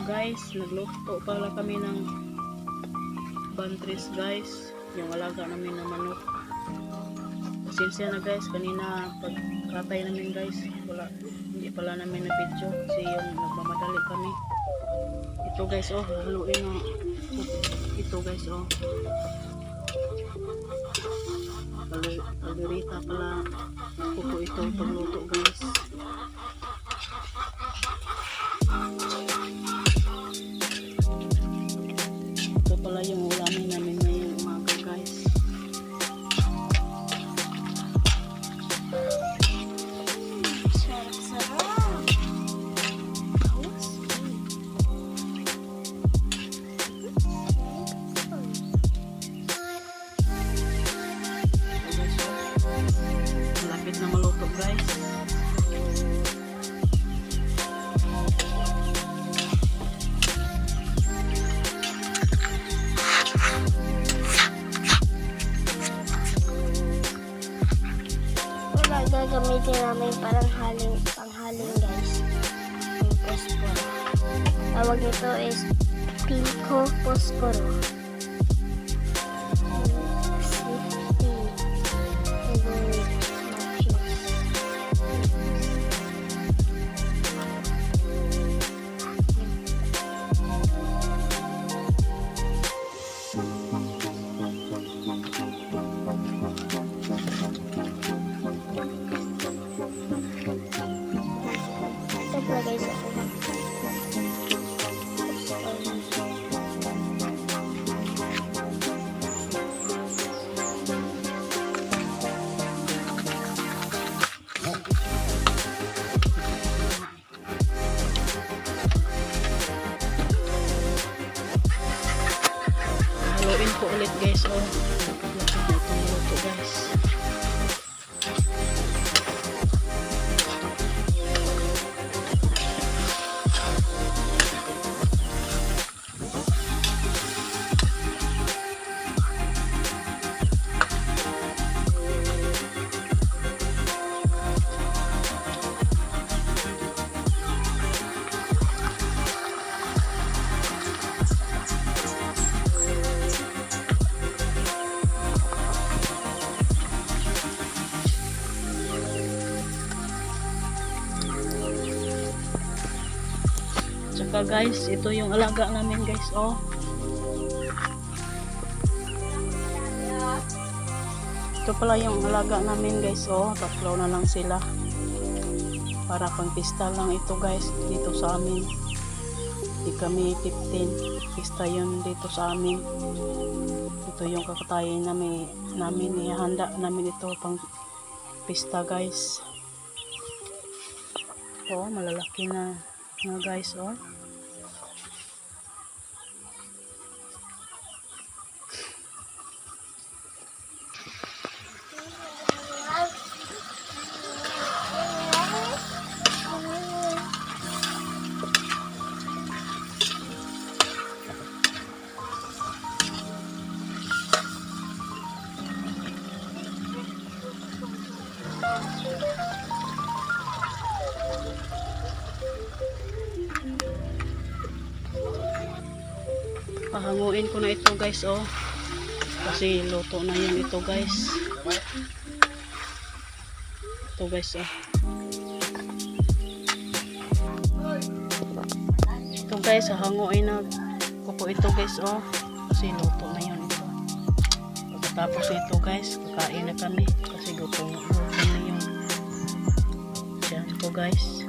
guys, nagluto pala kami ng bantris guys, yung alaga namin na manok. Pasensya na guys, kanina pagkatay namin guys, hindi pala namin na video kasi yung nagmamadali kami. Ito guys, oh, haluin oh. Ito guys, oh, kalderita pala kuko ito pagluto guys. Ito pala yung ulamin namin ngayong umaga guys. Sarap-sarap. Malapit na maluto guys. Wala, gagamitin namin parang panghaling guys. Yung posporo. Tawag nito is Pinko Posporo. Guys, Haluin ko ulit guys, oh. Ito maluto guys. Tsaka guys, ito yung alaga namin guys, oh. Ito pala yung alaga namin guys, oh. Tatlo na lang sila. Para pang pista lang ito guys, dito sa amin. Di kami 15. Pista yun dito sa amin. Ito yung kakatayin namin ihanda namin ito pang pista guys. Ito, malalaki na guys, oh. Pahanguin ko na ito guys, oh. Kasi luto na yan ito guys. Ito guys, oh. Ito guys, hahanguin na ko po ito guys, oh. Kasi luto na yan ito. Pagkatapos ito guys, kakain na kami. Kasi luto na yun. Yan ito guys.